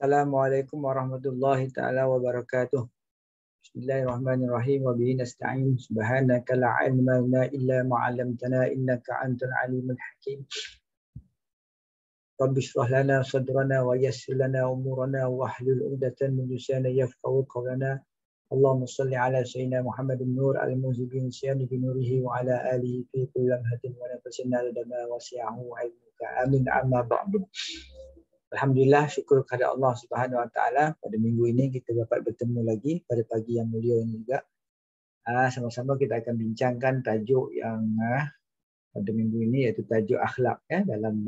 Assalamualaikum warahmatullahi taala wabarakatuh. Bismillahirrahmanirrahim wa bihi nasta'in. Subhanaka la ilma lana illa ma 'allamtana innaka antal alimul hakim. Rabbi shrah lana sadrana wa yassir lana umurana wa hlul 'uqdatam min lisani yafqahu qawlana. Allahumma shalli ala sayyidina Muhammadin nur al-muzibin syani bi nurihi wa ala alihi fi kulli lamhatin wa nafasin adama wasi'ahu ilmuka. Amin amma ba'du. Alhamdulillah, syukur kepada Allah Subhanahu Wa Taala pada minggu ini kita dapat bertemu lagi pada pagi yang mulia ini juga. Sama-sama kita akan bincangkan tajuk yang pada minggu ini iaitu tajuk akhlak dalam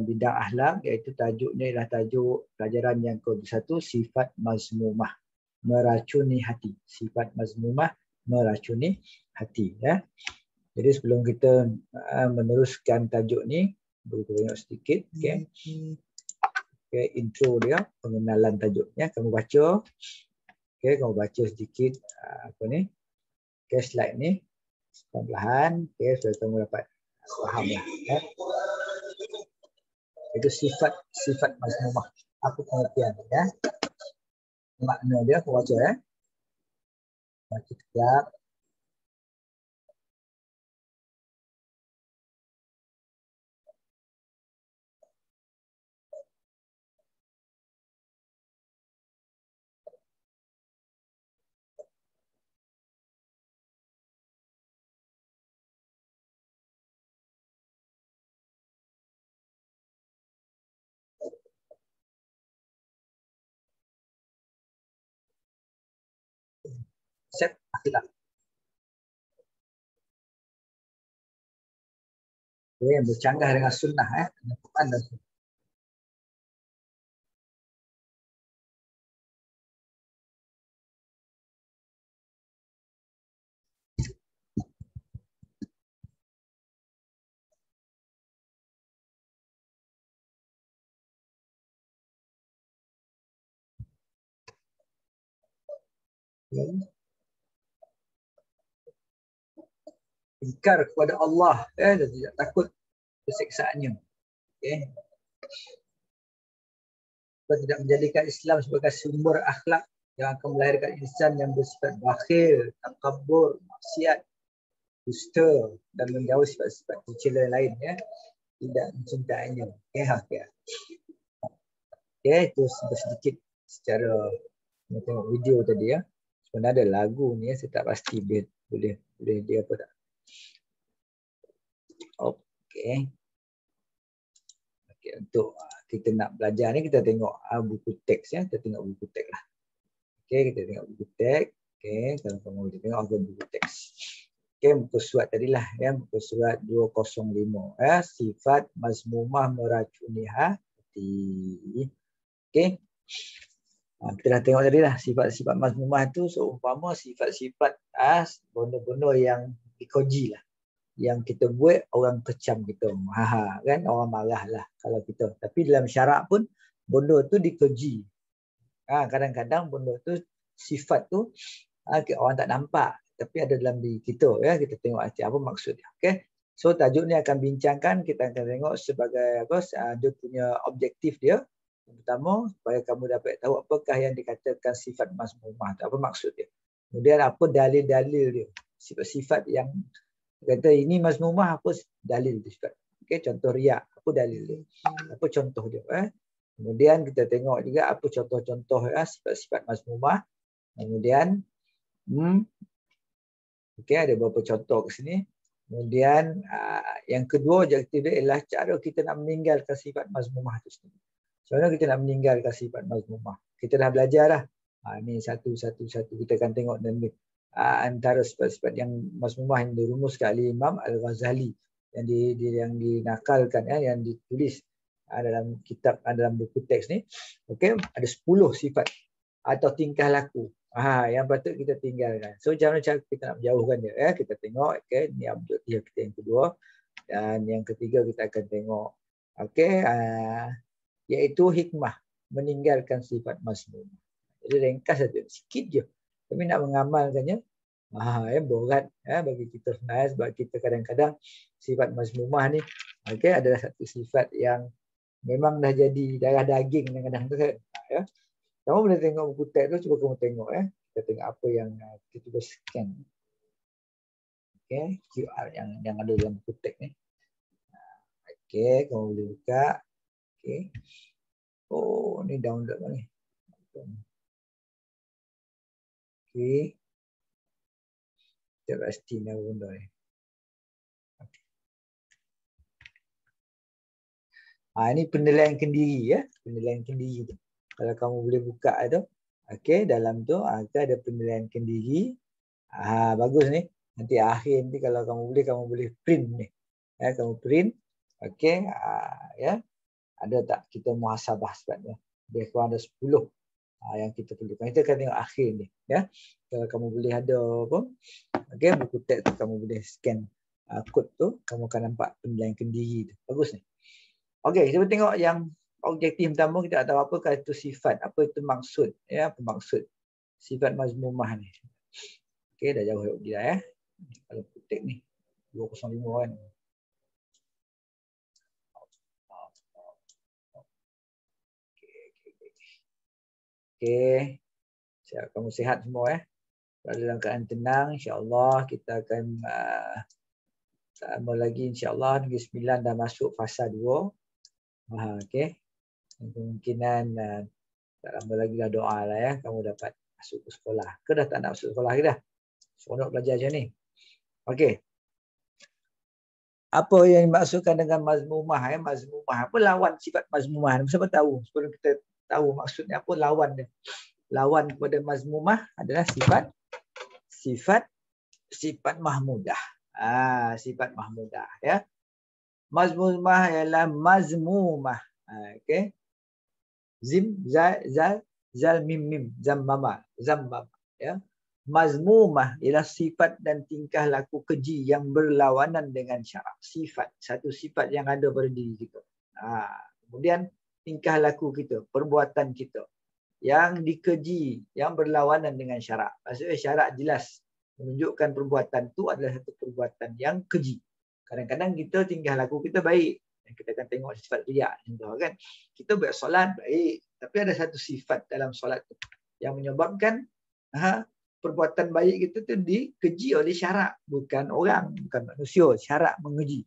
bidang akhlak, iaitu tajuknya ialah tajuk pelajaran yang ke-1, sifat mazmumah, meracuni hati. Sifat mazmumah, meracuni hati. Jadi sebelum kita meneruskan tajuk ni, kita tengok sedikit. Intro dia, pengenalan tajuknya. Kamu baca. Kamu baca sedikit slide ni. Perlahan. Supaya kamu dapat faham lah. Itu sifat mazmumah. Apa pengertian dia? Makna dia aku baca Baca sekejap. Konsep akhlak. Yang bercanggah dengan sunnah. Quran dan sunnah. Ingkar kepada Allah dan tidak takut kesiksaannya. Kita tidak menjadikan Islam sebagai sumber akhlak yang akan melahirkan insan yang bersifat bakhil, takabur, maksiat, dusta dan menjauh sifat-sifat tercela lain, tidak mencintainya. Itu sedikit secara tengok video tadi. Sebenarnya ada lagu ni, saya tak pasti boleh dia apa tak. Okey, untuk kita nak belajar ni kita tengok buku teks Kita tengok buku teks lah. Kita tengok buku teks. Kalau kamu kita tengok ada buku teks. Muka surat tadilah muka surat 205. Sifat mazmumah meracuni hati. Kita dah tengok tadi lah sifat-sifat mazmumah tu seumpama sifat-sifat benda-benda yang dikoji lah. Yang kita buat orang kecam kita. Kan orang marah lah kalau kita. Tapi dalam syarak pun benda tu dikoji. Kadang-kadang benda tu sifat tu orang tak nampak tapi ada dalam diri kita. Kita tengok apa maksud dia. So tajuk ni akan bincangkan, kita akan tengok sebagai dia punya objektif dia. Yang pertama, supaya kamu dapat tahu apakah yang dikatakan sifat mazmumah, apa maksud dia. Kemudian apa dalil-dalil dia. Sifat-sifat yang kata ini mazmumah, apa dalil dia sifat. Contoh riak, apa dalil dia. Apa contoh dia. Kemudian kita tengok juga apa contoh-contoh sifat-sifat mazmumah. Kemudian ada beberapa contoh ke sini. Kemudian yang kedua objektif dia ialah cara kita nak meninggalkan sifat mazmumah itu sendiri. Sebenarnya kita nak meninggalkan sifat mazmumah. Kita dah belajar dah. Ini satu-satu kita akan tengok dan antara sifat-sifat yang mazmumah yang dirumuskan oleh Imam Al-Ghazali yang dinakalkan yang ditulis dalam kitab dalam buku teks ni. Ada 10 sifat atau tingkah laku yang patut kita tinggalkan. So cara kita nak menjauhkan dia. Kita tengok ni objektif kita yang kedua, dan yang ketiga kita akan tengok iaitu hikmah meninggalkan sifat mazmumah. Jadi ringkas saja, sikit je. Kami nak mengamalkannya berat bagi kita sebenarnya, sebab kita kadang-kadang sifat mazmumah ni adalah satu sifat yang Memang dah jadi darah daging kadang-kadang tu kan. Ya. Kamu boleh tengok buku teks tu, cuba kamu tengok ya. Kita tengok apa yang kita cuba scan. Okay, QR yang ada dalam buku teks ni. Okay, kamu boleh buka. Okay. Oh, ni download ni. Okay. Kita pasti nak benda ni. Ini penilaian kendiri ya, penilaian kendiri tu. Kalau kamu boleh buka tu, okey, dalam tu ada penilaian kendiri. Bagus ni. Nanti akhir nanti kalau kamu boleh print ni. Ya, kamu print. Okey, ya. Ada tak kita muhasabah sebabnya? Dia kurang ada 10 yang kita perlukan. Kita akan tengok akhir ni, ya. Kalau kamu boleh ada apa? Okey, buku teks tu kamu boleh scan kod tu, kamu akan nampak penilaian kendiri tu. Bagus ni. Okey, kita tengok yang objektif pertama, kita tak tahu apakah itu sifat, apa itu maksud, ya, apa maksud sifat mazmumah ni. Okey, dah jauh lagi dah ya. Kalau kutik ni 205 kan. Okey. Siap, kamu sihat semua ya. Kalau dalam keadaan tenang, insya-Allah kita akan sama lagi insya-Allah Negeri Sembilan dah masuk fasa 2. Okey. Kemungkinan tak lama lagi dah doa lah ya, kamu dapat masuk ke sekolah. Ke dah tak nak masuk sekolah ke dah? Seronok belajar macam ni. Okey. Apa yang dimaksudkan dengan mazmumah ya? Mazmumah. Apa lawan sifat mazmumah? Siapa tahu? Sebelum kita tahu maksudnya apa lawan dia. Lawan kepada mazmumah adalah sifat mahmudah. Sifat mahmudah ya. Mazmumah ialah mazmumah. Okey. Zim zal mim zammama ya. Mazmumah ialah sifat dan tingkah laku keji yang berlawanan dengan syarak. Sifat, satu sifat yang ada pada diri kita. Kemudian tingkah laku kita, perbuatan kita yang dikeji, yang berlawanan dengan syarak. Maksudnya syarak jelas menunjukkan perbuatan itu adalah satu perbuatan yang keji. Kadang-kadang kita tingkah laku kita baik. Kita akan tengok sifat riak contoh kan. Kita buat solat baik, tapi ada satu sifat dalam solat tu yang menyebabkan perbuatan baik kita tu dikeji oleh syarak, bukan orang, bukan manusia. Syarak mengeji.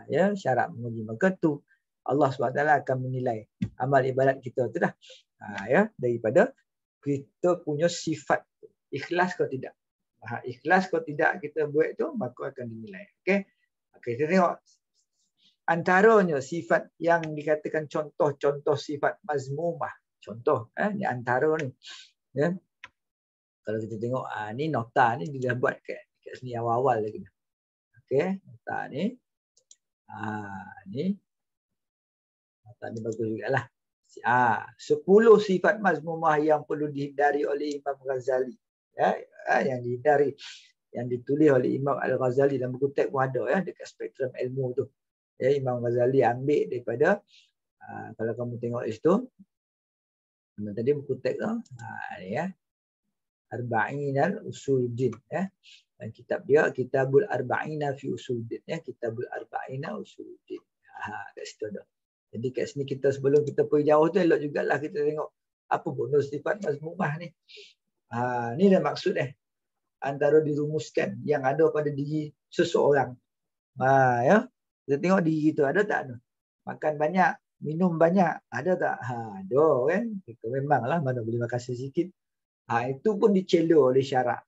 Ya, syarak mengeji. Maka tu Allah SWT akan menilai amal ibadat kita tu dah. Ya, daripada kita punya sifat ikhlas atau tidak. Ikhlas atau tidak kita buat tu, maka akan dinilai. Okey. Okey, kita tengok antaranya sifat yang dikatakan contoh-contoh sifat mazmumah. Contoh, ni antara ni. Ya. Kalau kita tengok, ni nota ni dia dah buat kat sini awal-awal lagi. Okey, nota ni. Ni. Nota ni bagus jugalah. 10 sifat mazmumah yang perlu dihindari oleh Imam Ghazali. Ya, yang dihindari, yang ditulis oleh Imam Al-Ghazali dalam buku teks pun ada ya, dekat Spektrum Ilmu tu. Ya, Imam Ghazali ambil daripada kalau kamu tengok di situ tadi buku teks tu ni ya, Arba'in al-Usuluddin ya, dan kitab dia Kitabul Arba'ina fi Usuluddin ya, Kitabul Arba'ina Usuluddin. Kat situ dah. Jadi kat sini kita sebelum kita pergi jauh tu elok jugalah kita tengok apa bonus sifat mazmumah ni. Ni dah maksud antara dirumuskan yang ada pada diri seseorang. Ya. Kita tengok diri kita ada tak ada. Makan banyak, minum banyak, ada tak? Ada kan. Kita memanglah mana boleh makan sedikit. Itu pun dicela oleh syarak.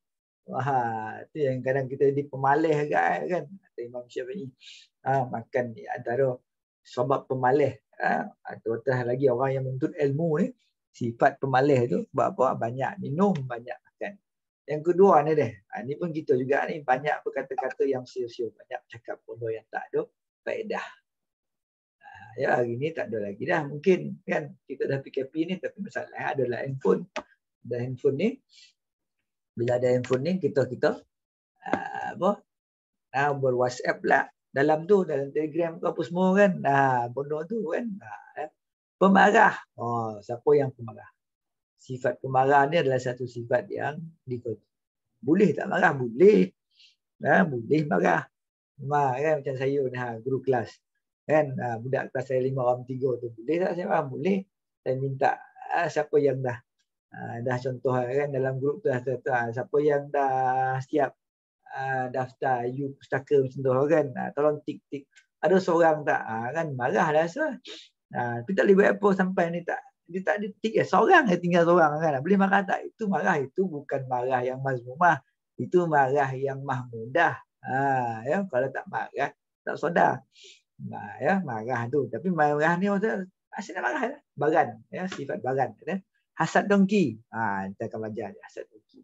Itu yang kadang kita jadi pemalih agak kan. Kata Imam Syafi'i. Makan ni antara sebab pemalih. Atau lagi orang yang menuntut ilmu ni, sifat pemalih tu sebab apa? Banyak minum, banyak makan. Yang kedua ni ni pun kita juga ni banyak berkata-kata yang sia-sia, banyak cakap bodoh yang tak ada faedah. Ya, hari ni tak ada lagi dah mungkin kan, kita dah PKP ni, tapi masalah adalah handphone. Dan handphone ni, bila ada handphone ni kita ber-WhatsApp lah dalam Telegram tu apa semua kan. Bodoh tu kan. Pemarah. Siapa yang pemarah? Sifat pemarah ni adalah satu sifat yang dikoji. Boleh tak marah? Boleh. Boleh marah. Kan macam saya ni guru kelas. Kan budak kelas saya 5 orang 3 tu boleh tak saya? Boleh. Saya minta siapa yang dah contoh kan dalam grup tu siapa yang dah siap daftar pustaka macam tu kan, tolong tik ada seorang tak kan marah dah rasa. Tapi tak boleh buat apa sampai ni dia tak ada tik seorang tinggal seorang kan, boleh marah tak? Itu marah itu bukan marah yang mazmumah, itu marah yang mahmudah. Ya, kalau tak marah tak sedar. Ya, marah tu, tapi marah ni asalnya marah lah. Bagan, ya, sifat bagan kan. Hasad dongki. Kita akan belajar hasad dongki.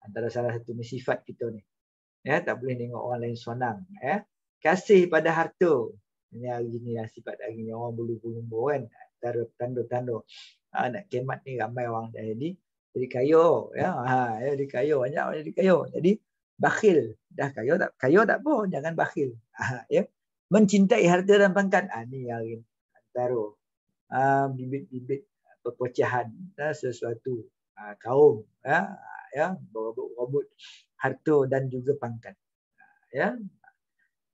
Antara salah satu sifat kita ni. Ya, tak boleh tengok orang lain senang, ya. Kasih pada harta. Ini hari ni lah sifat hari ni orang bulu-bulu kan. Antara tanda-tanda nak kemat ni ramai orang dah jadi kaya, ya. Jadi kaya banyak jadi kaya. Jadi bakhil. Dah kaya tak apa, jangan bakhil. Ya. Mencintai harta dan pangkat. Ni hari ni antara bibit-bibit perpecahan sesuatu kaum, ya, berebut harta dan juga pangkat. Ya.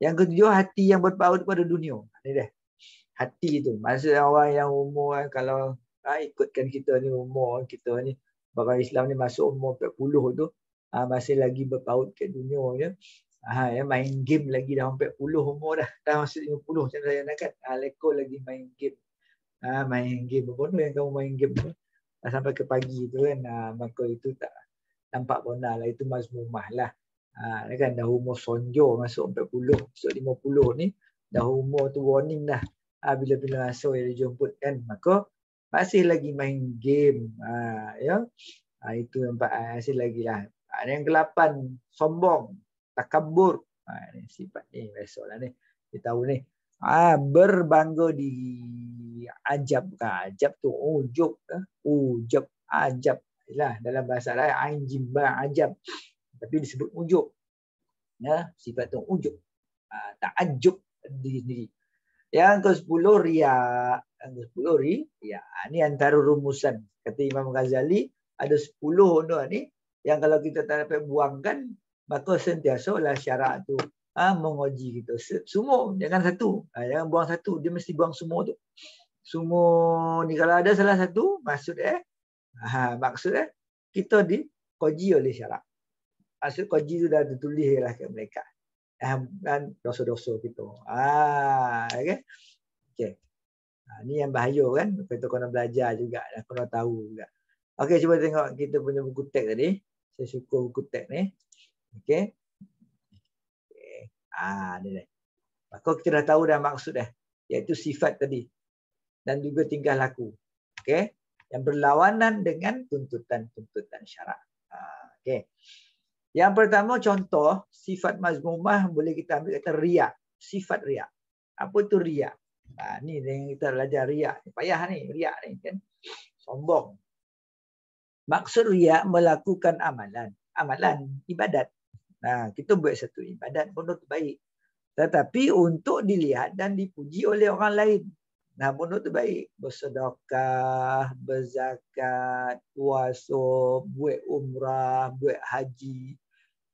Yang ketujuh, hati yang berpaut pada dunia. Ni dia. Hati tu. Maksud orang yang umur kalau ikutkan kita ni umur kita ni orang Islam ni masuk umur 40 tu masih lagi berpaut ke dunia je. Ya, main game lagi dah 40 umur dah masuk 50 macam saya nak kan. Lekor lagi main game. Main game apa yang kamu main game tu sampai ke pagi tu kan, maka itu tak nampak benar lah, itu mazmumah lah. Kan dah umur sonjo masuk 40, masuk 50 ni dah umur tu warning dah. Bila-bila masuk dia jemput kan, maka masih lagi main game. Ya. Itu nampak masih lagi lah. Yang ke-8, sombong, takabur. Ni sifat ni biasalah ni. Kita tahu ni. Berbangga diri. Ajab kan? Ajab tu ujub. Ujub, ajab. Yalah, dalam bahasa lain ain jimba ajab. Tapi disebut ujub. Ya, sifat tu ujub. Takajub diri sendiri. Yang ke-10 riya. Yang ke-10 riya. Ini antara rumusan. Kata Imam Ghazali ada 10 ni yang kalau kita tak dapat buangkan, maka sentiasa lah syarak tu menguji kita. Semua, jangan satu. Jangan buang satu. Dia mesti buang semua tu. Semua ni kalau ada salah satu, maksud kita dikoji oleh syarak. Maksud koji tu dah ditulis lah ke mereka. Dan dosa-dosa kita. Okay. Okay. Ni yang bahaya kan. Kita kena belajar juga. Dan kena tahu juga. Okey, cuba tengok kita punya buku teks tadi. Saya suka buku teks ni. Okey. Ni dah. Maka kita dah tahu dah maksud dah. Iaitu sifat tadi. Dan juga tingkah laku. Okey. Yang berlawanan dengan tuntutan-tuntutan syarak. Okey. Yang pertama contoh sifat mazmumah boleh kita ambil kata riya. Sifat riya. Apa tu riya? Ni yang kita belajar riya. Payah ni riya ni kan. Sombong. Maksud riya melakukan amalan. Amalan, ibadat. Kita buat satu ibadat pun itu baik. Tetapi untuk dilihat dan dipuji oleh orang lain. Pun itu baik. Bersedekah, berzakat, puasa, buat umrah, buat haji.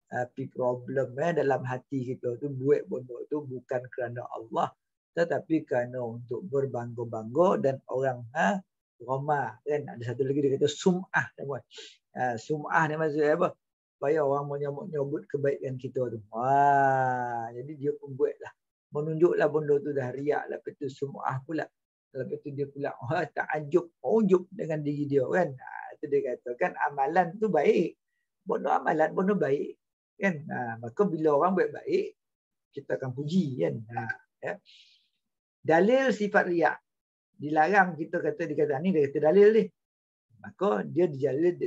Tapi problem dalam hati kita tu buat benda tu bukan kerana Allah. Tetapi kerana untuk berbangga-bangga dan orang Roma kan, ada satu lagi dia kata sum'ah. Sum'ah ni maksudnya apa? Supaya orang menyebut kebaikan kita tu. Jadi dia pun buatlah. Menunjuklah benda tu dah riak. Lepas tu sum'ah pula. Lepas tu dia pula ta'ajub, ujub dengan diri dia kan. Itu dia katakan amalan tu baik. Benda amalan, benda baik. Kan? Maka bila orang buat baik, kita akan puji kan. Ya. Dalil sifat riak. Dilarang kita kata dikata ni dia kata dalil ni. Maka dia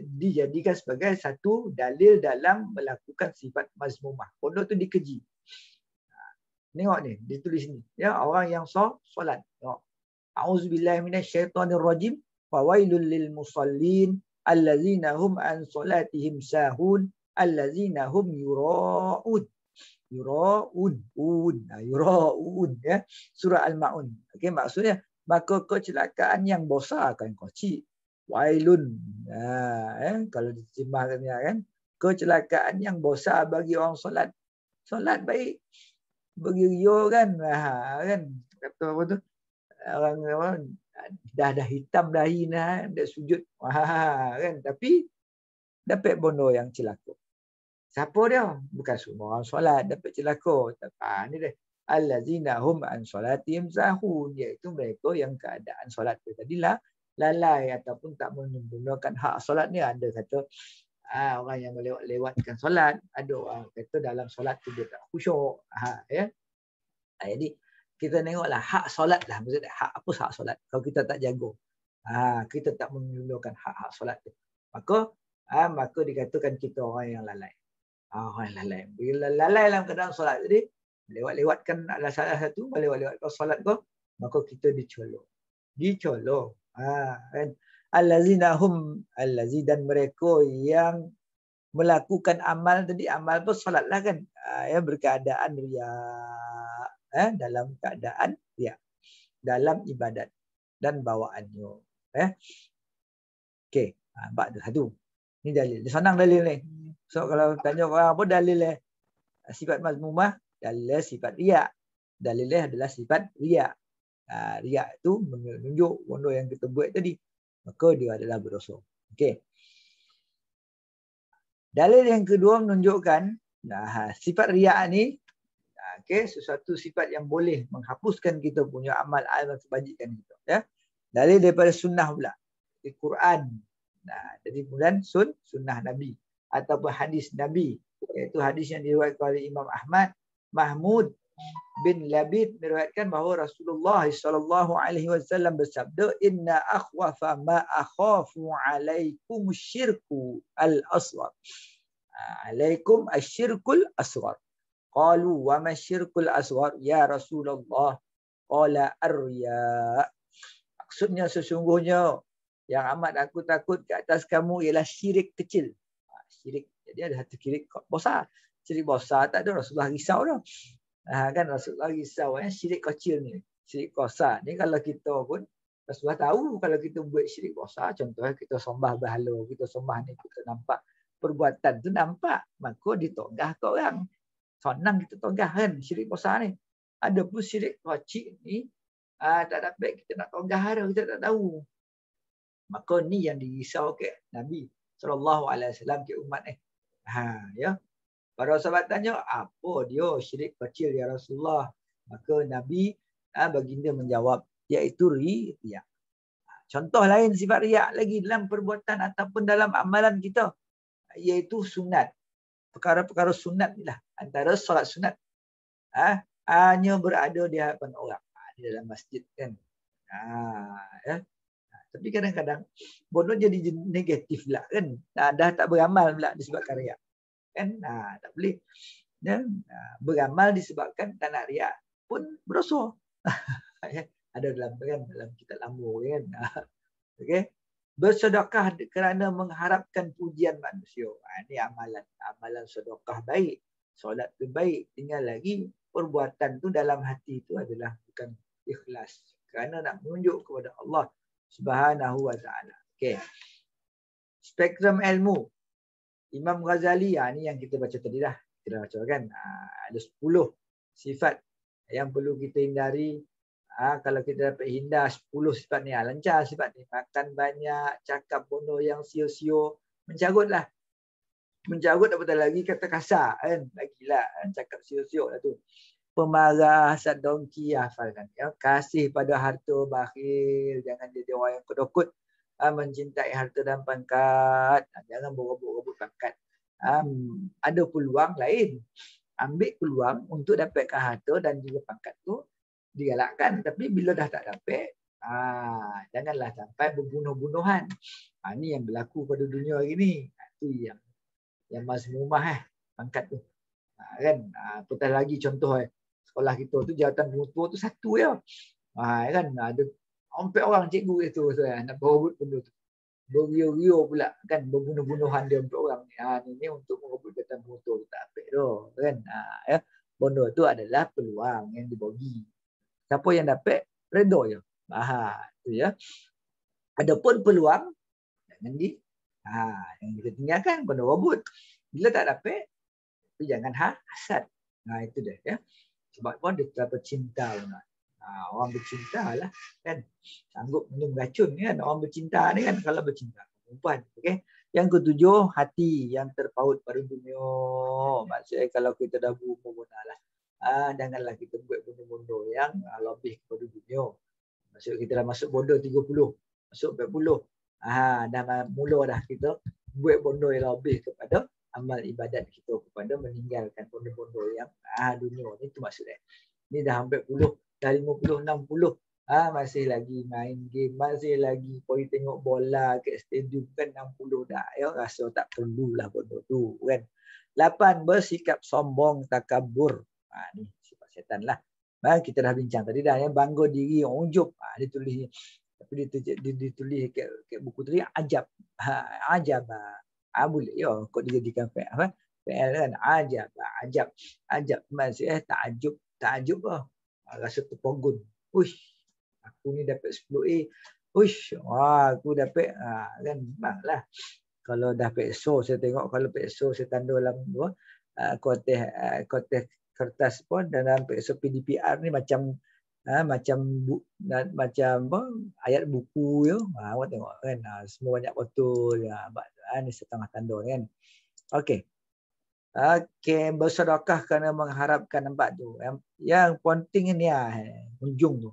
dijadikan sebagai satu dalil dalam melakukan sifat mazmumah. Benda tu dikeji. Tengok ni, ditulis ni. Ya, orang yang solat. A'udzubillahi minasyaitonirrajim. Fawailul lil musallin allazina hum an salatihim sahun allazina hum yura'un. Yura'un ya. Surah Al-Maun. Okey, maksudnya maka kecelakaan yang besar akan kecil. Wailun. Kalau diterjemahkan kan, kecelakaan yang besar bagi orang solat. Solat baik. Bagi ria kan, kan. kata apa tu, orang apa, dah hitam dahi dah sujud. Kan, tapi dapat bondo yang celaka. Siapa dia? Bukan semua orang solat dapat celaka. Ni dia. Allazina hum an solatihim sahun, iaitu mereka yang keadaan solat tu tadilah lalai ataupun tak menggunakan hak solat ni. Ada kata orang yang melewat-lewatkan solat, ada orang kata dalam solat tu dia tak khusyuk. Ya. Jadi kita tengoklah hak solat lah, maksudnya hak apa hak solat. Kalau kita tak jaga, kita tak menggunakan hak-hak solat tu, maka dikatakan kita orang yang lalai. Orang yang lalai. Bila lalai dalam keadaan solat, jadi lewat-lewatkan adalah salah satu, lewat-lewatkan solat kau, maka kita dicolok. Kan? Allazina hum, allazi, dan mereka yang melakukan amal tadi, amal pun solat lah kan, yang berkeadaan riya, dalam keadaan riya dalam ibadat dan bawaannya. Okey, bab tu satu. Ni dalil. Dia senang dalil ni. So kalau tanya orang apa dalil sifat mazmumah, dalil sifat riya. Dalilnya adalah sifat riya. Riya itu menunjuk benda yang kita buat tadi, maka dia adalah berdosa. Okey. Dalil yang kedua menunjukkan sifat riya ni, sesuatu sifat yang boleh menghapuskan kita punya amal kebajikan kita. Ya. Dalil daripada sunnah pula. Di Quran. Jadi kemudian sunnah Nabi ataupun hadis Nabi, iaitu hadis yang diriwayatkan oleh Imam Ahmad. Mahmud bin Labid meriwayatkan bahawa Rasulullah SAW bersabda, inna akhwafa ma akhafu alaikum syirku al-asghar. Alaikum asyirkul asghar. Qalu wa ma syirkul asghar ya Rasulullah? Qala ar-riya. Maksudnya sesungguhnya yang amat aku takut ke atas kamu ialah syirik kecil. Syirik. Jadi ada satu syirik besar. Syirik besar tak ada, Rasulullah risau dah. Kan Rasulullah risau syirik kecil ni. Syirik besar ni kalau kita pun Rasulullah tahu kalau kita buat syirik besar, contohnya kita sembah berhala, kita sembah ni, kita nampak perbuatan tu nampak, maka ditogah ke orang. Senang kita togah kan syirik besar ni. Ada pun syirik kecil ni tak dapat kita nak togah dah, kita tak tahu. Maka ni yang dirisau ke Nabi SAW ke umat ni. Ya. Para sahabat tanya, apa dia syirik kecil ya Rasulullah? Maka Nabi baginda menjawab, iaitu riya. Contoh lain sifat riya lagi dalam perbuatan ataupun dalam amalan kita, iaitu sunat. Perkara-perkara sunat ni lah. Antara solat sunat hanya berada di hadapan orang. Di dalam masjid kan. Ya. Tapi kadang-kadang bodoh jadi negatif lah kan. Dah tak beramal pula disebabkan riya. Kan tak boleh. Dan beramal disebabkan tak nak riya pun berdosa. Ada dalam kitab lama kan. Okey. Bersedekah kerana mengharapkan pujian manusia. Ini amalan sedekah baik. Solat tu baik. Tinggal lagi perbuatan tu dalam hati tu adalah bukan ikhlas. Kerana nak menunjuk kepada Allah Subhanahu wa ta'ala. Okey. Spektrum ilmu. Imam Ghazali, ni yang kita baca tadi dah. Kita baca kan. Ada 10 sifat yang perlu kita hindari. Kalau kita dapat hindar 10 sifat ni, lancar sifat ni. Makan banyak, cakap bodoh yang sio-sio. Mencarutlah. Mencarut apatah lagi kata kasar kan. Lagilah cakap sio-sio lah tu. Pemarah, hasad, dongki, hafalkan. Ya, kasih pada harta, bakhil. Jangan jadi orang yang kedokut. Mencintai harta dan pangkat. Jangan berebut-rebut pangkat. Ada peluang lain. Ambil peluang untuk dapatkan harta dan juga pangkat tu, digalakkan. Tapi bila dah tak dapat, janganlah sampai berbunuh-bunuhan. Ini yang berlaku pada dunia hari ni. Itu yang mazmumah pangkat tu. Kan? Apatah lagi contoh sekolah kita tu jawatan pengutua tu satu je. Kan ada hampir orang cikgu itu nak berebut benda tu. Berio-rio pula kan, berbunuh-bunuhan dia untuk orang ni. Ni untuk merebut jawatan pengutua tu tak apa tu kan. Ya. Benda tu adalah peluang yang dibagi. Siapa yang dapat redha je. Tu ya. Adapun peluang jangan yang kita tinggalkan benda rebut. Bila tak dapat, jangan hasad. Itu dia ya. Sebab pun dia terlalu cinta. Orang bercinta lah kan, sanggup minum racun kan. Orang bercinta ni kan kalau bercinta perempuan. Okey. Yang ketujuh, hati yang terpaut pada dunia. Maksudnya kalau kita dah berumur benar lah, janganlah kita buat benda-benda yang lebih kepada dunia. Maksud kita dah masuk bodoh 30, masuk 40. Dah mula dah kita buat benda yang lebih kepada amal ibadat kita, kepada meninggalkan benda-benda yang dunia ni, tu maksudnya. Ni dah hampir puluh, dah 50, 60. Masih lagi main game, masih lagi pergi tengok bola kat stadium kan 60 dah. Ya, rasa tak perlulah benda tu kan. 8, bersikap sombong, takabur. Ni sifat syaitan lah. Kita dah bincang tadi dah, yang bangga diri, ujub. Dia tulis ni. Tapi dia ditulis kat buku tu, ajab. Ajab. Boleh ya, kok dijadikan fi'il kan, ajab. Ajab maksudnya takjub lah. Rasa terpogun. Uish, aku ni dapat 10A. Uish, aku dapat kan, banglah. Kalau dah pekso, saya tengok kalau pekso saya tanda dalam kotak kertas pun dalam pekso PDPR ni macam apa, ayat buku ya. Awak tengok kan, semua banyak betul ya. Ni setengah tanda kan. Okey. Bersedekah kerana mengharapkan, nampak tu. Yang penting ni ujung tu.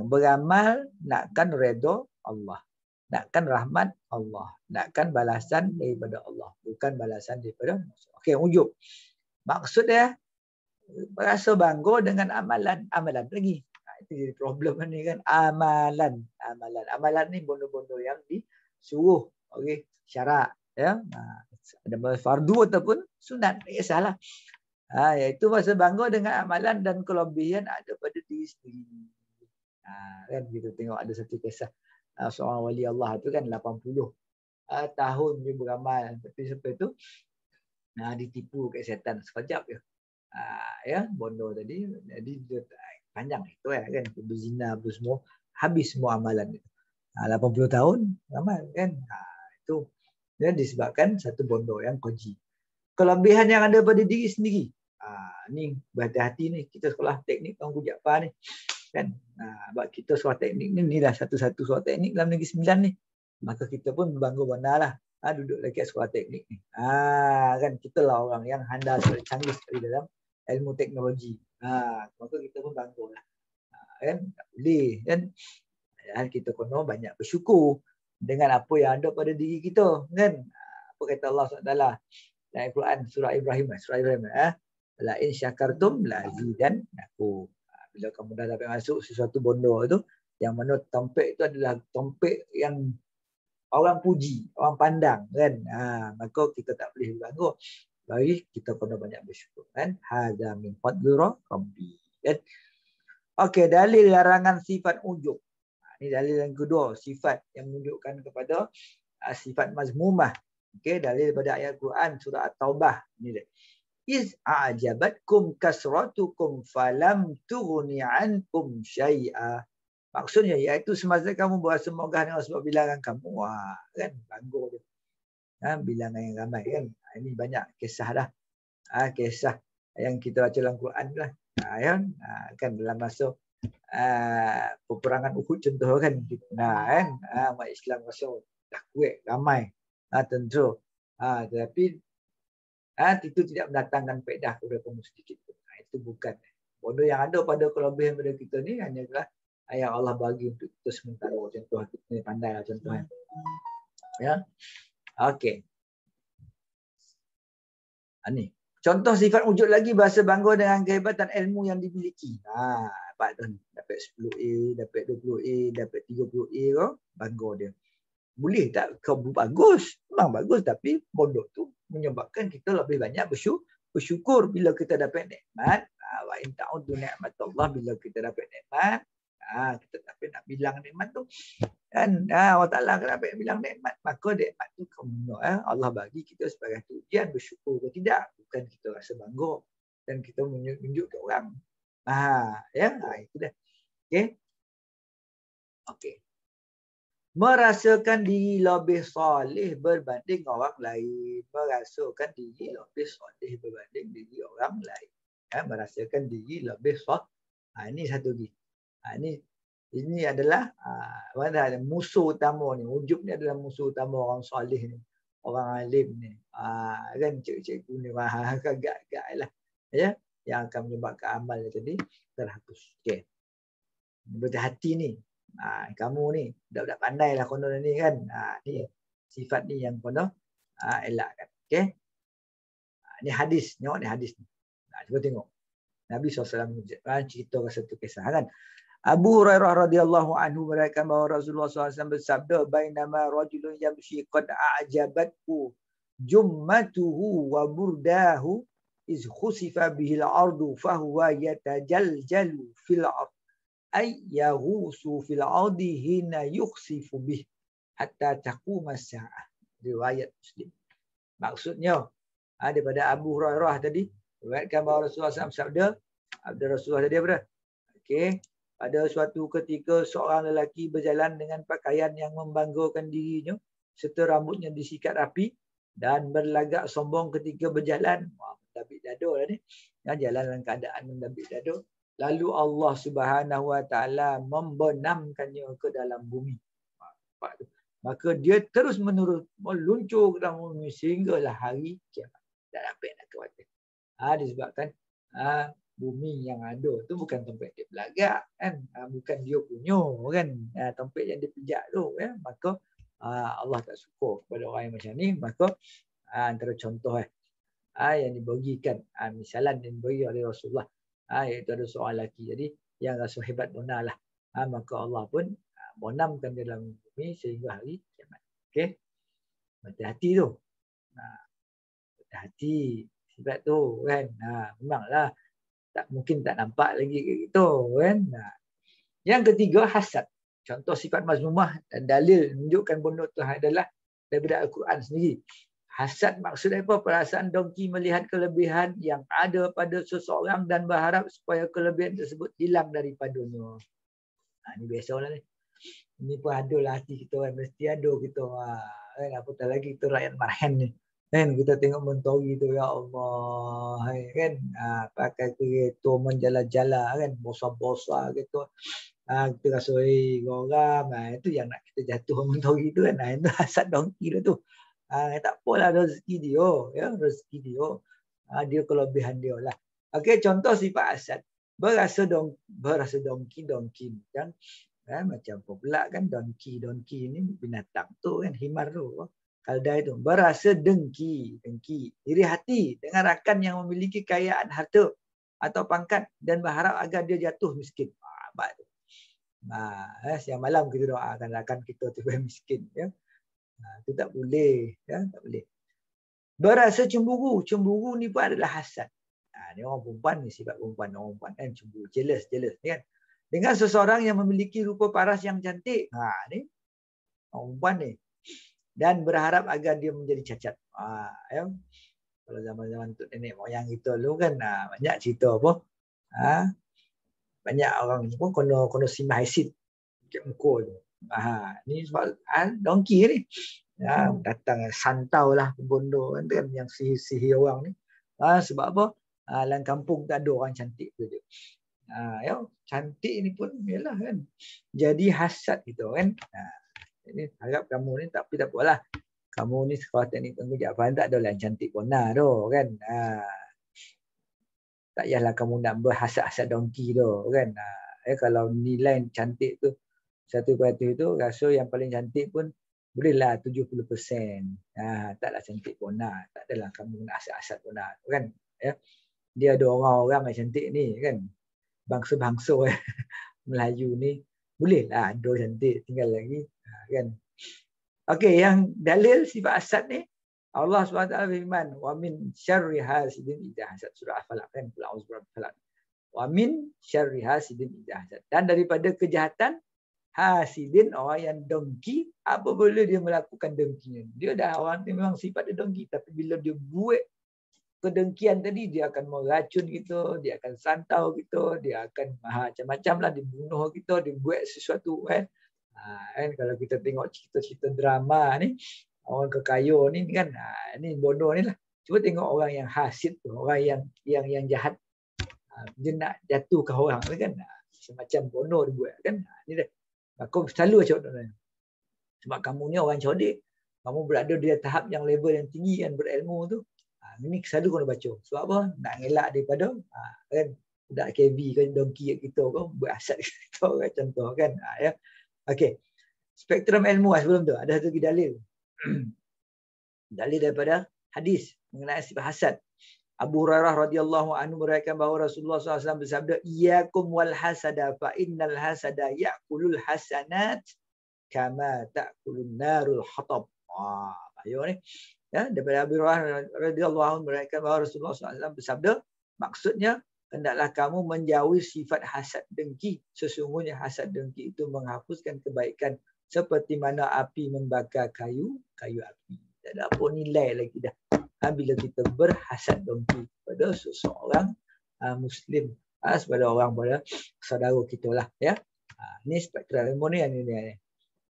Beramal nakkan redha Allah, nakkan rahmat Allah, nakkan balasan daripada Allah, bukan balasan daripada manusia. Okey, ujub. Maksud dia berasa bangga dengan amalan lagi. Itu jadi problem ni kan. Amalan ni benda-benda yang disuruh, okey, syarak ya. Ada fardu ataupun sunat, tak kisahlah. Iaitu rasa bangga dengan amalan dan kelebihan ada pada diri sendiri. Kan kita tengok ada satu kisah seorang wali Allah tu kan 80 tahun dia beramal, tapi sampai tu ditipu kat syaitan sekejap je. Ya, bondo tadi. Jadi dia panjang itu kan, berzina apa semua, habis semua amalan itu. 80 tahun amal kan. Itu dia disebabkan satu bondo yang koji. Kelebihan yang ada pada diri sendiri. Ni berhati-hati ni, kita sekolah teknik Tuanku Jaafar ni kan. Sebab kita sekolah teknik ni dah satu-satu sekolah teknik dalam Negeri Sembilan ni. Maka kita pun berbangga bandar lah duduk dekat sekolah teknik ni. Kan kita lah orang yang handal canggih sekali dalam ilmu teknologi. Maka kita pun bangga lah. Kan tak boleh kan. Kita kena banyak bersyukur dengan apa yang ada pada diri kita kan. Apa kata Allah SWT dalam Al-Quran surah Ibrahim, la in syakartum la azidannakum. Bila kamu dah dapat masuk sesuatu bondo itu, yang mana topik itu adalah topik yang orang puji, orang pandang kan. Maka kita tak boleh bangga. Baik, kita kena banyak bersyukur kan. Hadza min fadli rabbi. Kan? Okey, dalil larangan sifat ujub. Ini dalil yang kedua, sifat yang menunjukkan kepada sifat mazmumah. Okey, dalil pada ayat Quran surah At-Taubah. Ini dia. Iz a'jabatkum kasratukum falam tughni ankum syai'a. Maksudnya iaitu semasa kamu berasa megah dengan sebab bilangan kamu, kan bangga dia. Bilangan yang ramai kan. Ini banyak kisah dah. Kisah yang kita baca dalam Quran lah. Kan dalam masa peperangan Uhud contoh kan. Kan umat Islam rasa dah kuat, ramai, tentera. Tetapi itu tidak mendatangkan faedah kepada kamu sedikit pun. Itu bukan. Bodoh yang ada pada kelebihan pada kita ni hanyalah yang Allah bagi untuk kita sementara. Contoh kita ni pandai lah contohnya. Ya. Okey. Ni. Contoh sifat wujud lagi, bahasa bangga dengan kehebatan ilmu yang dimiliki. Dapat tu. Dapat 10A, dapat 20A, dapat 30A ke, bangga dia. Boleh tak kau bagus? Memang bagus, tapi bodoh tu menyebabkan kita lebih banyak bersyukur bila kita dapat nikmat. Wa in ta'uddu ni'matallah, bila kita dapat nikmat, kita tak nak bilang nikmat tu. Kan Allah Taala dapat bilang nikmat, maka nikmat tu Allah bagi kita sebagai ujian, bersyukur ke tidak, bukan kita rasa bangga dan kita menunjuk ke orang. Itu dah. Okey. Merasakan diri lebih soleh berbanding orang lain. Merasakan diri lebih soleh berbanding diri orang lain. Merasakan diri lebih soleh. Ini satu lagi. Ini adalah musuh utama ni. Ujub ni adalah musuh utama orang soleh ni, orang alim ni. Kan cikgu ni agak-agak lah, ya, yang akan menyebabkan amal tadi terhapus. Okey. Berhati ni. Kamu ni budak-budak pandai lah konon ni kan. Ni sifat ni yang konon elakkan. Okey. Ni hadis, tengok ni hadis ni. Cuba tengok. Nabi SAW cerita satu kisah kan. Abu Hurairah radhiyallahu anhu meriwayatkan bahawa Rasulullah SAW bersabda, "Bainama rajulun yamshi qad a'jabathu jummatuhu wa burdahu iz khusifa bihi al-ardu fahuwa yatajaljalu fil ard ay yaghusu fil ardi hina yukhsifu bih hatta taquma as-sa'ah." Riwayat Muslim. Maksudnya daripada Abu Hurairah tadi riwayatkan bahawa Rasulullah SAW bersabda, Rasulullah tadi apa? Okey. Pada suatu ketika seorang lelaki berjalan dengan pakaian yang membanggakan dirinya serta rambutnya disikat rapi dan berlagak sombong ketika berjalan. Mendabik dada lah ni. Jalan dalam keadaan mendabik dada. Lalu Allah Subhanahu Wa Taala membenamkannya ke dalam bumi. Maka dia terus menerus meluncur ke dalam bumi sehinggalah hari kiamat. Tak dapat nak khawatir. Disebabkan bumi yang ada tu bukan tempat dia belagak kan, bukan dia punya kan, tempat yang dia pijak tu ya. Maka Allah tak suka kepada orang yang macam ni. Maka antara contoh yang dibagikan, misalan yang dibagi oleh Rasulullah, iaitu ada seorang lelaki jadi yang rasa hebat benar lah, maka Allah pun bonamkan dia dalam bumi sehingga hari kiamat. Okey, hati-hati tu, hati-hati sebab tu kan. Memanglah tak mungkin tak nampak lagi gitu kan. Yang ketiga, hasad. Contoh sifat mazmumah dan dalil menunjukkan benda tu adalah daripada Al-Quran sendiri. Hasad maksudnya apa? Perasaan dongki melihat kelebihan yang ada pada seseorang dan berharap supaya kelebihan tersebut hilang daripadanya. Ini biasalah ni. Ini pun ada lah hati kita kan. Mesti ada kita. Kan? Apatah lagi kita rakyat marhan ni. Kan kita tengok mentori tu, ya Allah, kan pakai kereta menjala-jala kan, bosa-bosa gitu. Kita rasa geram, itu yang nak kita jatuh mentori tu kan. Itu hasad dongki tu. Tak apalah, rezeki dia, ya, rezeki dia. Dia kelebihan dia lah. Okey, contoh sifat hasad. Berasa dongki kan. Macam apa pula kan, dongki ni binatang tu kan, himar tu. Kaldai tu berasa dengki, iri hati dengan rakan yang memiliki kekayaan harta atau pangkat dan berharap agar dia jatuh miskin. Siang malam kita doakan rakan kita tu miskin, ya. Itu tak boleh, ya, tak boleh. Berasa cemburu ni pun adalah hasad. Ni orang perempuan ni, sifat perempuan kan, cemburu, jealous kan. Dengan seseorang yang memiliki rupa paras yang cantik. Ni orang perempuan ni. Dan berharap agar dia menjadi cacat. Ya. Kalau zaman-zaman untuk nenek moyang kita dulu kan, banyak cerita apa. Banyak orang pun kena simah asid dekat muka tu. Ni sebab dongki ni. Ya, datang santau lah bondo kan, yang sihir orang ni. Sebab apa? Dalam kampung tak ada orang cantik tu. Ya, cantik ni pun yalah kan. Jadi hasad gitu kan. Ini harap kamu ni, tapi tak apalah. Kamu ni sekolah teknik tengku Jaafar tak ada yang cantik benar tu kan. Tak payahlah kamu nak berhasad-hasad dongki tu kan. Kalau nilai cantik tu 1% tu, rasa yang paling cantik pun bolehlah 70%. Taklah cantik benar. Tak adalah kamu nak hasad-hasad benar tu kan. Ya. Dia ada orang-orang yang cantik ni kan. Bangsa-bangsa Melayu ni bolehlah ada cantik, tinggal lagi kan. Okey, yang dalil sifat hasad ni, Allah SWT firman, wa min syarri hasidin idza hasad, surah Al-Falaq kan, wa min syarri hasidin idza hasad. Dan daripada kejahatan hasidin, orang yang dengki, apabila dia melakukan dengkinya. Dia dah orang ni memang sifat dia dengki, tapi bila dia buat kedengkian tadi, dia akan meracun kita, dia akan santau kita, dia akan macam-macam lah, dibunuh kita, dia buat sesuatu kan. Kan kalau kita tengok cerita-cerita drama ni, orang kekaya ni kan, ni bodoh ni lah. Cuba tengok orang yang hasid tu, orang yang jahat, dia nak jatuhkan orang kan. semacam bono dibuat kan. Ini dah. Aku selalu cakap tuan. Sebab kamu ni orang cerdik, kamu berada di tahap yang level yang tinggi kan berilmu tu. Ini selalu kena baca. Sebab apa? Nak ngelak daripada kan budak KB kan dongki kita kan berasat kita kan contoh kan. Ya. Okey. Spektrum ilmu sebelum tu ada satu dalil. Dalil daripada hadis mengenai sifat hasad. Abu Hurairah radhiyallahu anhu meriwayatkan bahawa Rasulullah SAW bersabda, "Iyyakum wal hasada fa innal hasada ya'kulul hasanat kama ta'kulun narul hatab." Ayo ni. Ya, daripada Abu Hurairah radhiyallahu anhu meriwayatkan bahawa Rasulullah SAW bersabda, maksudnya hendaklah kamu menjauhi sifat hasad dengki. Sesungguhnya hasad dengki itu menghapuskan kebaikan seperti mana api membakar kayu api. Tak ada apa nilai lagi dah. Bila kita berhasad dengki pada seseorang Muslim, kepada orang pada saudara kita lah. Ya. Ini spektrum ilmu ni.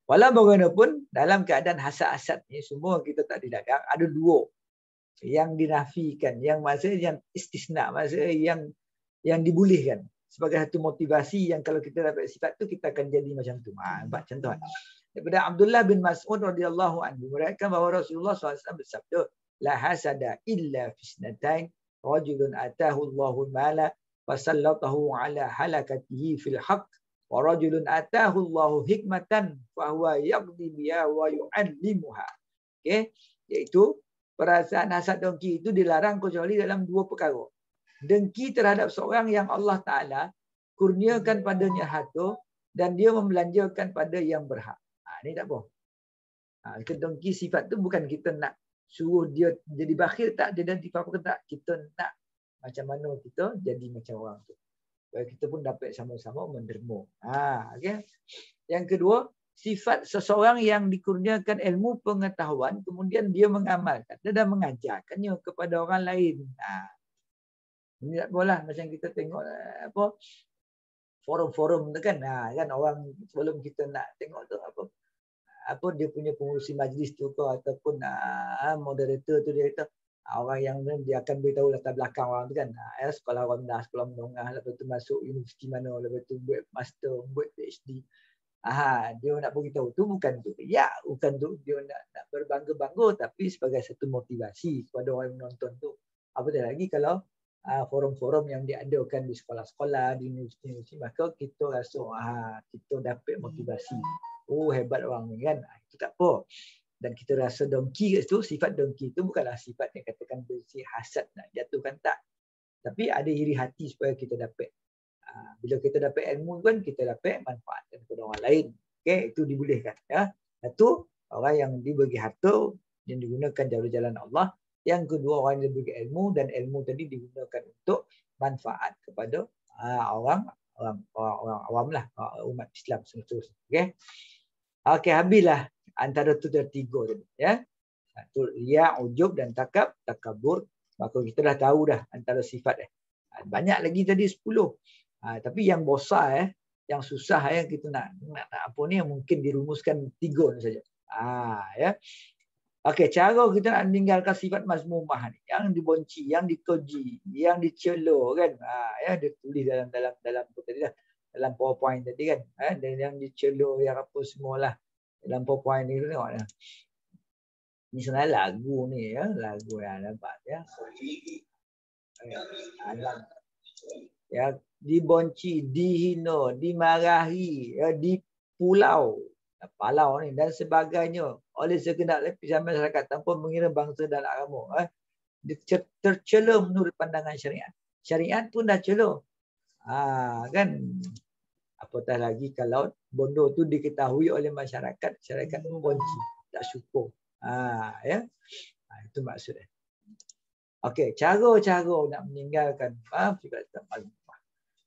Walau bagaimanapun dalam keadaan hasad-hasad ni semua kita tak didagang. Ada dua yang dinafikan, yang maksudnya yang istisna, maksudnya yang dibolehkan sebagai satu motivasi yang kalau kita dapat sifat tu kita akan jadi macam tu. Buat contoh. Daripada Abdullah bin Mas'ud radhiyallahu anhu meriwayatkan bahawa Rasulullah SAW bersabda, la hasada illa fisnatain rajulun atahu Allahu mala fasallatahu ala halakatihi fil haqq wa rajulun atahu Allahu hikmatan fa huwa yaqdi biha wa yu'allimuha. Okey, iaitu perasaan hasad dengki itu dilarang kecuali dalam dua perkara. Dengki terhadap seorang yang Allah Taala kurniakan padanya harta dan dia membelanjakan pada yang berhak. Ini tak apa. Dengki sifat tu bukan kita nak suruh dia jadi bakhil, tak, dia dan difakir tak, kita nak macam mana kita jadi macam orang tu. Supaya kita pun dapat sama-sama menderma. Okay. Yang kedua, sifat seseorang yang dikurniakan ilmu pengetahuan, kemudian dia mengamalkan dan mengajarkannya kepada orang lain. Ini tak boleh macam kita tengok apa forum-forum tu kan. Kan orang sebelum kita nak tengok tu apa dia punya pengurusi majlis tu ke ataupun moderator tu dia kata orang yang dia akan beritahu latar belakang orang tu kan. Sekolah rendah, sekolah menengah, lepas tu masuk universiti mana, lepas tu buat master, buat PhD. Dia nak beritahu tu bukan tu. Ya, bukan tu dia nak berbangga-bangga, tapi sebagai satu motivasi kepada orang yang menonton tu. Apatah lagi kalau forum-forum yang diadakan di sekolah-sekolah, di universiti, maka kita rasa kita dapat motivasi. Oh, hebat orang ni kan. Itu tak apa. Dan kita rasa dengki kat situ, sifat dengki itu bukanlah sifat yang katakan bersih hasad nak jatuhkan, tak. Tapi ada iri hati supaya kita dapat. Bila kita dapat ilmu kan, kita dapat manfaatkan kepada orang lain. Okay, itu dibolehkan. Ya. Satu, orang yang dibagi harta yang digunakan jalan Allah. Yang kedua, orang yang dibagi ilmu dan ilmu tadi digunakan untuk manfaat kepada orang awam lah, umat Islam seterusnya. Okay. Okey, habislah antara tu tiga tadi, ya. Satu riya, ujub dan takabur. Maka kita dah tahu dah antara sifat banyak lagi tadi 10. Tapi yang besar yang susah yang kita nak apa ni yang mungkin dirumuskan 3 ni saja. Ya. Okey, cara kita nak meninggalkan sifat mazmumah ni, yang dibonci, yang dikeji, yang dicela kan. Ya, dia tulis dalam tadi dah. Dalam PowerPoint tadi kan, dan yang dicela, yang apa semualah dalam PowerPoint ni tengok dah. Ni sebenarnya lagu ni ya, lagu yang dapat ya. Ya, dibonci, dihina, dimarahi, ya, dipulau, palau ni dan sebagainya oleh segenap lapisan masyarakat tanpa mengira bangsa dan agama. Tercela menurut pandangan syariat. Syariat pun dah cela. Kan, apatah lagi kalau bondo tu diketahui oleh masyarakat pun benci, tak syukur. Ya. Itu maksudnya. Okey, cara-cara nak meninggalkan sifat mazmumah.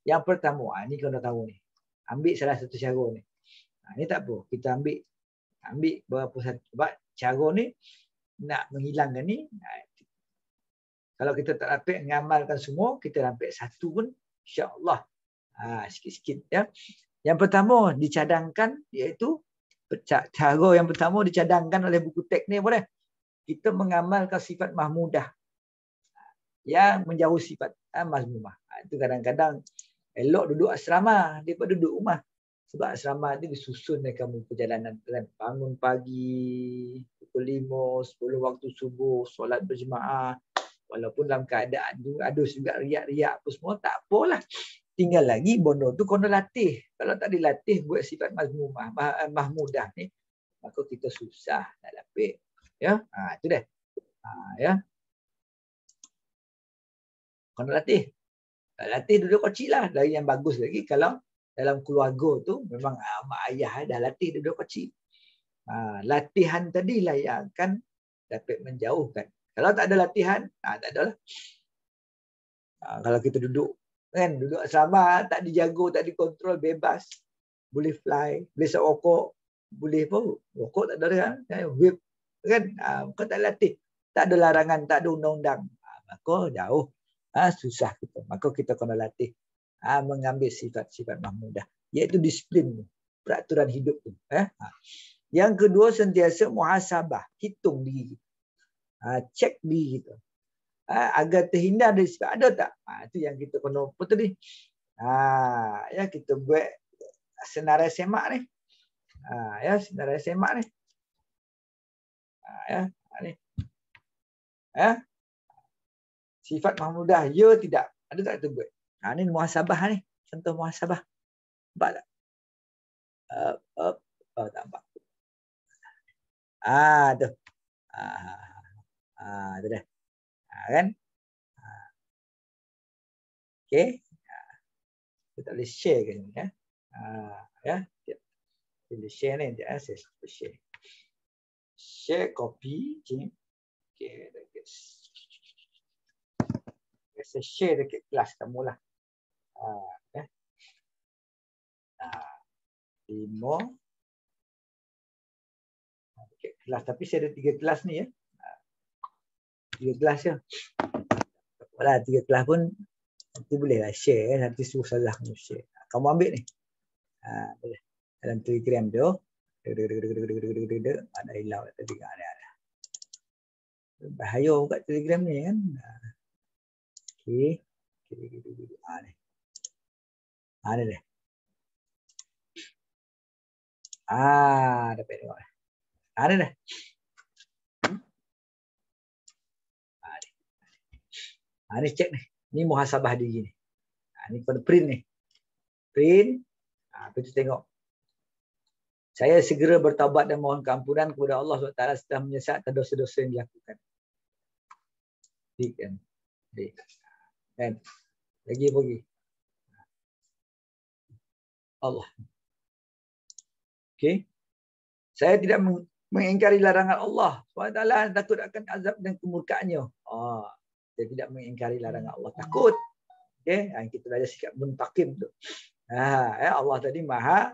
Yang pertama, ni kena tahu ni. Ambil salah satu cara ni. Ni tak apa, kita ambil berapa satu, sebab cara ni nak menghilangkan ni. Kalau kita tak dapat mengamalkan semua, kita dapat satu pun insya-Allah. Sikit-sikit ya. Yang pertama dicadangkan iaitu cara yang pertama dicadangkan oleh buku teks ni boleh. Kita mengamalkan sifat mahmudah yang menjauh sifat mazmumah. Itu kadang-kadang Elok duduk asrama daripada duduk rumah. Sebab asrama tu disusun dengan kamu perjalanan kan. Bangun pagi, pukul 5, 10 waktu subuh, solat berjemaah. Walaupun dalam keadaan tu ada juga riak-riak apa semua, tak apalah. Tinggal lagi bono tu kena latih. Kalau tak dilatih buat sifat mahmudah ni, maka kita susah nak lapik. Ya, itu dah. Ya. Kena latih. Latih duduk kecil lah. Lagi yang bagus lagi kalau dalam keluarga tu memang mak ayah dah latih duduk kecil. Latihan tadilah yang akan dapat menjauhkan. Kalau tak ada latihan, tak ada lah. Kalau kita duduk kan, duduk asrama, tak dijaga, tak dikontrol, bebas. Boleh fly, boleh isap rokok, boleh apa? Rokok tak ada kan? Whip, kan? Kau tak latih. Tak ada larangan, tak ada undang-undang. Maka jauh. Susah kita. Maka kita kena latih. Mengambil sifat-sifat mahmudah. Iaitu disiplin. Peraturan hidup tu. Yang kedua, sentiasa muhasabah. Hitung diri. Cek diri kita. Agar terhindar dari sifat. Ada tak? Itu yang kita kena apa tadi? Ya, kita buat senarai semak ni. Ya, senarai semak ni. Ya, ni. Ya. Sifat mahmudah, ya tidak. Ada tak kita buat? Ni muhasabah ni. Contoh muhasabah. Nampak tak? Tak nampak. Tu. Tu dah. Kan? Okey. Kita boleh share kan ni ya. Ya. Kita boleh share ni dia saya share. Share copy Jim. Okey, saya share dekat kelas kamu lah. Ya. 5 dekat kelas, tapi saya ada 3 kelas ni ya. 3 kelas ya. Apalah 3 kelas pun nanti bolehlah share, nanti suruh salah kamu share. Kamu ambil ni. Boleh. Dalam Telegram tu. Ada hilang tadi ada. Bahaya kat Telegram ni kan. Okey. Ni. Ni dah. Dapat tengok. Ni dah. Ni cek ni. Ni muhasabah diri ni. Ni pada print ni. Print. Lepas tu tengok. Saya segera bertaubat dan mohon keampunan kepada Allah SWT setelah menyesat atas dosa-dosa yang dilakukan. Kan? Lagi. Allah. Okey. Saya tidak mengingkari larangan Allah SWT, takut akan azab dan kemurkaannya. Saya tidak mengingkari larangan Allah, takut. Okey, kita belajar sikap muntakim tu. Allah tadi maha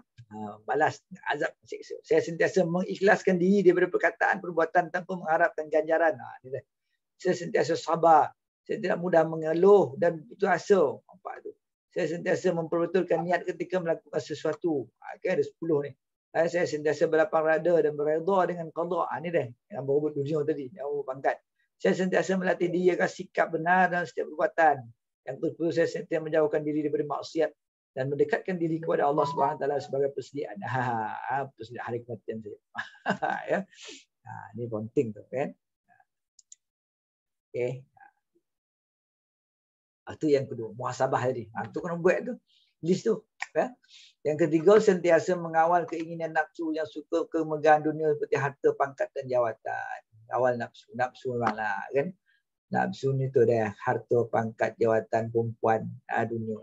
balas azab siksa. Saya sentiasa mengikhlaskan diri daripada perkataan perbuatan tanpa mengharapkan ganjaran. Saya sentiasa sabar. Saya tidak mudah mengeluh dan putus asa. Apa tu? Saya sentiasa memperbetulkan niat ketika melakukan sesuatu. Ada 10 ni. Saya sentiasa berlapang rada dan beredha dengan qada. Ni dah yang berebut dunia tadi, yang berebut pangkat. Saya sentiasa melatih diri akan sikap benar dalam setiap perbuatan. Yang kedua, saya sentiasa menjauhkan diri daripada maksiat dan mendekatkan diri kepada Allah SWT sebagai persediaan. Persediaan hari kematian saya. Ya. Ini penting tu kan. Okey. Itu yang kedua, muhasabah tadi. Itu kena buat tu. List tu. Ya. Yang ketiga, sentiasa mengawal keinginan nafsu yang suka kemegahan dunia seperti harta, pangkat dan jawatan. Awal nafsu. Nafsu memanglah kan. Nafsu ni tu dah harta, pangkat, jawatan, perempuan, dunia.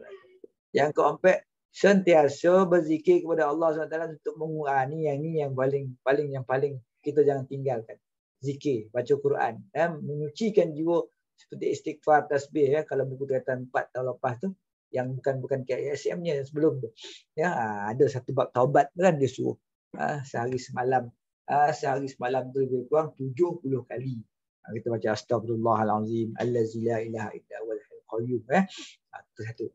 Yang keempat, sentiasa berzikir kepada Allah SWT untuk mengurangi yang paling kita jangan tinggalkan. Zikir, baca Quran, menyucikan jiwa seperti istighfar, tasbih ya. Kalau buku tingkatan 4 tahun lepas tu, yang bukan KSM-nya sebelum tu. Ya, ada satu bab taubat kan dia suruh. Sehari semalam tu lebih kurang 70 kali. Kita baca astagfirullahalazim allazi la ilaha illa huwal hayyul qayyum itu satu.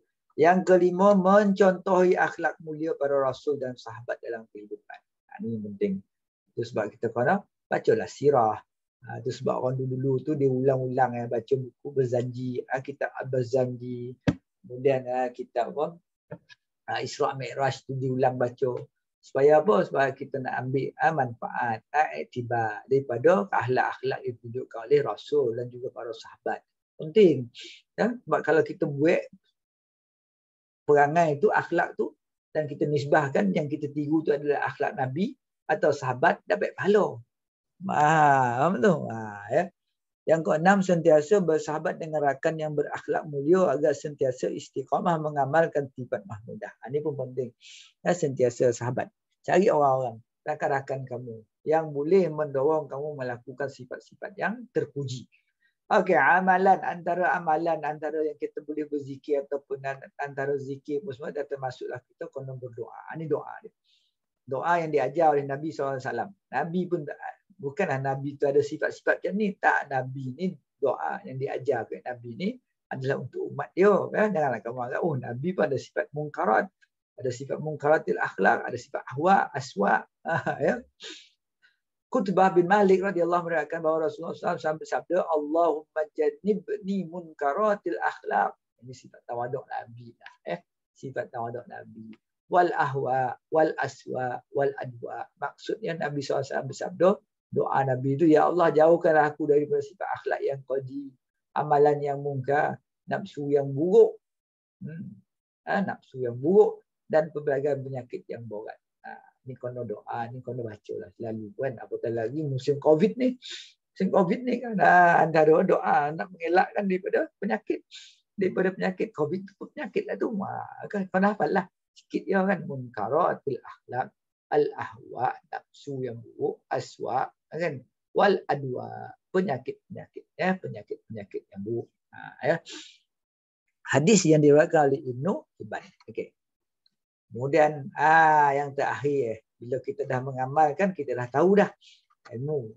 Yang kelima, mencontohi akhlak mulia para rasul dan sahabat dalam kehidupan. Ini yang penting. Itu sebab kita kena bacalah sirah. Itu sebab orang dulu tu dia ulang-ulang baca buku Berzanji, kitab Berzanji, kemudian kitab Isra' Mi'raj tu diulang baca. Supaya apa? Supaya kita nak ambil manfaat, iktibar daripada akhlak-akhlak yang ditunjukkan oleh Rasul dan juga para sahabat. Penting. Ya? Sebab kalau kita buat perangai itu, akhlak tu, dan kita nisbahkan yang kita tiru tu adalah akhlak Nabi atau sahabat, dapat pahala. Faham tu? Ya. Yang keenam, sentiasa bersahabat dengan rakan yang berakhlak mulia agar sentiasa istiqamah mengamalkan sifat mahmudah. Ini pun penting. Ya, sentiasa sahabat. Cari orang-orang, rakan-rakan kamu yang boleh mendorong kamu melakukan sifat-sifat yang terpuji. Okey, amalan antara yang kita boleh berzikir ataupun antara zikir pun semua termasuklah kita kena berdoa. Ini doa dia. Doa yang diajar oleh Nabi SAW. Nabi pun bukanlah Nabi tu ada sifat-sifat macam ni. Tak, Nabi ni doa yang diajar oleh Nabi ni adalah untuk umat dia. Janganlah kamu anggap, Nabi pun ada sifat mungkarat. Ada sifat mungkaratil akhlak, ada sifat ahwa, aswa. Ya. Qutbah bin Malik radhiyallahu anhu meriwayatkan bahawa Rasulullah SAW bersabda, Allahumma jannibni munkaratil akhlak. Ini sifat tawaduk Nabi lah. Sifat tawaduk Nabi. Wal ahwa, wal aswa, wal adwa. Maksudnya Nabi SAW bersabda, doa Nabi itu, ya Allah jauhkanlah aku daripada sifat akhlak yang qaji, amalan yang mungkar, nafsu yang buruk, nafsu yang buruk, dan pelbagai penyakit yang berat. Ni kena doa, ni kena baca lah selalu kan. Apatah lagi musim COVID ni. Musim COVID ni kan antara doa nak mengelakkan daripada penyakit. Daripada penyakit COVID tu penyakit lah tu. Kan kena hafal lah sikit ya kan. Munkaratil akhlak, al-ahwa, nafsu yang buruk, aswa kan. Wal adwa, penyakit-penyakit ya, penyakit-penyakit yang buruk. Ya. Hadis yang diriwayatkan oleh Ibnu Hibban. Okey. Kemudian yang terakhir, bila kita dah mengamalkan, kita dah tahu dah ilmu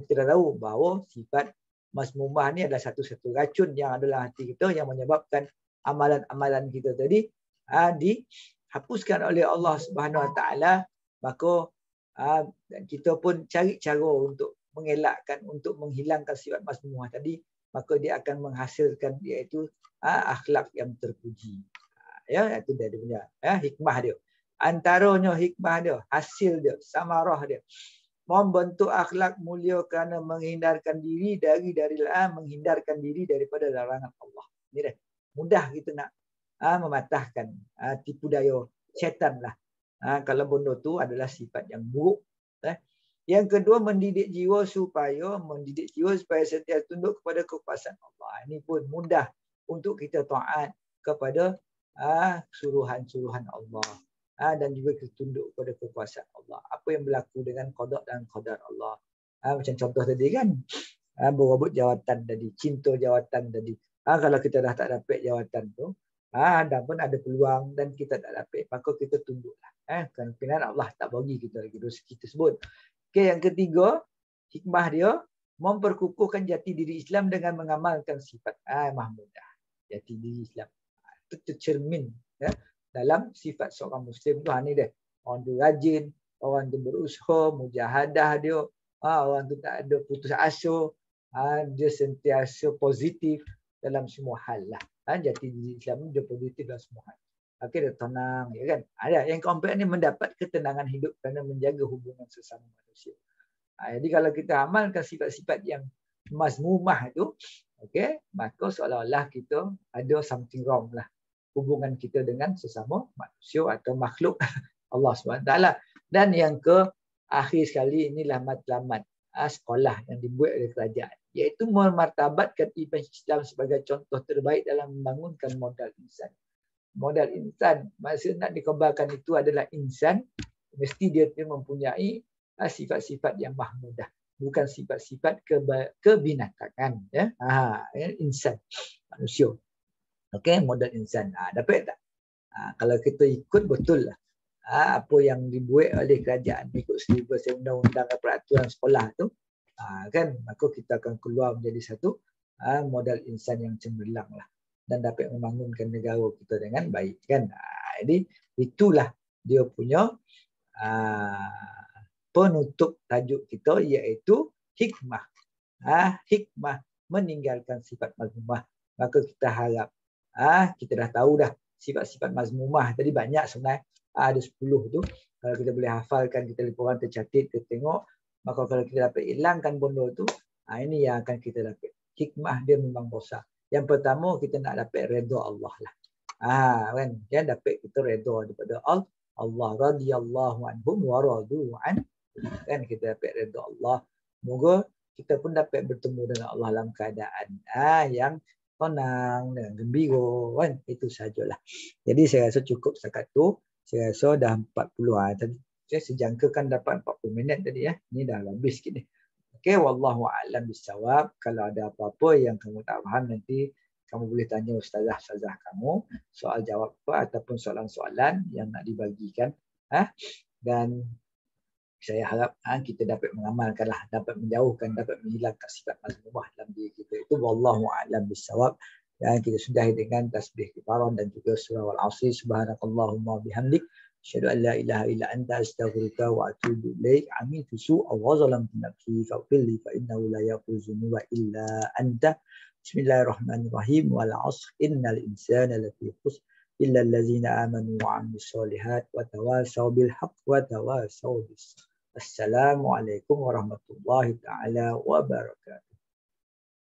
kita dah tahu bahawa sifat masmumah ni adalah satu-satu racun yang adalah hati kita yang menyebabkan amalan-amalan kita tadi dihapuskan oleh Allah Subhanahu Wa Taala. Maka kita pun cari cara untuk mengelakkan, untuk menghilangkan sifat masmumah tadi, maka dia akan menghasilkan iaitu akhlak yang terpuji. Ya, itu dia punya hikmah dia. Antaranya hikmah dia, hasil dia, samarah dia, membentuk akhlak mulia kerana menghindarkan diri menghindarkan diri daripada larangan Allah. Ini dah mudah kita nak mematahkan tipu daya syaitan lah. Kalau benda tu adalah sifat yang buruk. Yang kedua, mendidik jiwa supaya sentiasa tunduk kepada kekuasaan Allah. Ini pun mudah untuk kita taat kepada suruhan-suruhan Allah dan juga kita tunduk kepada kekuasaan Allah. Apa yang berlaku dengan qada dan qadar Allah. Macam contoh tadi kan, berebut jawatan tadi, cinta jawatan tadi. Kalau kita dah tak dapat jawatan tu, dan pun ada peluang dan kita tak dapat, maka kita tunduklah. Kerana Allah tak bagi kita lagi rezeki tersebut. Okey, yang ketiga, hikmah dia memperkukuhkan jati diri Islam dengan mengamalkan sifat mahmudah. Jati diri Islam itu tercermin dalam sifat seorang Muslim tu. Ni dia, orang tu rajin, orang tu berusaha, mujahadah dia, orang tu tak ada putus asa, dia sentiasa positif dalam semua hal lah. Jati diri Islam dia positif dalam semua hal. Okey, dia tenang, ya kan. Ada yang keempat ni mendapat ketenangan hidup kerana menjaga hubungan sesama manusia. Jadi kalau kita amalkan sifat-sifat yang mazmumah itu, okey, maka seolah-olah kita ada something wrong lah hubungan kita dengan sesama manusia atau makhluk Allah SWT. Dan yang akhir sekali, inilah matlamat sekolah yang dibuat oleh kerajaan, iaitu memartabatkan Islam sebagai contoh terbaik dalam membangunkan modal insan. Modal insan, maksud nak dikembangkan itu adalah insan, mesti dia mempunyai sifat-sifat yang mahmudah, bukan sifat-sifat kebinatangan. Ya? Insan, manusia. Okey, modal insan. Dapat tak? Kalau kita ikut betul lah apa yang dibuat oleh kerajaan, ikut silibus undang-undang peraturan sekolah tu, kan, maka kita akan keluar menjadi satu modal insan yang cemerlang lah, dan dapat membangunkan negara kita dengan baik, kan. Jadi itulah dia punya penutup tajuk kita, iaitu hikmah. Hikmah meninggalkan sifat mazmumah. Maka kita harap kita dah tahu dah sifat-sifat mazmumah tadi banyak sebenarnya. Ada 10 tu. Kalau kita boleh hafalkan, kita lihat tercatat, kita tengok, maka kalau kita dapat hilangkan benda tu, ini yang akan kita dapat. Hikmah dia memang besar. Yang pertama, kita nak dapat redha Allah lah. Kan? Dia dapat kita redha daripada Allah. Radiyallahu anhum wa radu an. Kan kita dapat redha Allah. Moga kita pun dapat bertemu dengan Allah dalam keadaan yang tenang dan gembira, kan? Itu sajalah. Jadi saya rasa cukup setakat tu. Saya rasa dah 40 tadi. Saya sejangkakan dapat 40 minit tadi ya. Ini dah habis sikit ni. Okey, wallahu a'lam bissawab. Kalau ada apa-apa yang kamu tak faham nanti kamu boleh tanya ustazah-ustazah kamu soal jawab apa ataupun soalan-soalan yang nak dibagikan. Dan saya harap kita dapat mengamalkanlah, dapat menjauhkan, dapat menghilangkan sifat mazmumah dalam diri kita. Itu wallahu a'lam bissawab. Dan kita sudahi dengan tasbih kifaran dan juga surah Al-Asr. Subhanakallahumma bihamdik. Asyhadu an la ilaha illa anta astaghfiruka wa atubu ilaik. Amitu su'a wa zalamtu nafsi faghfir li fa innahu la yaghfiru dzunuba illa anta. Bismillahirrahmanirrahim. Wal 'asr innal insana lafi khusr illa allazina amanu wa 'amilus solihat wa tawasaw bil haqq wa tawasaw bis sabr. Assalamualaikum warahmatullahi taala wabarakatuh.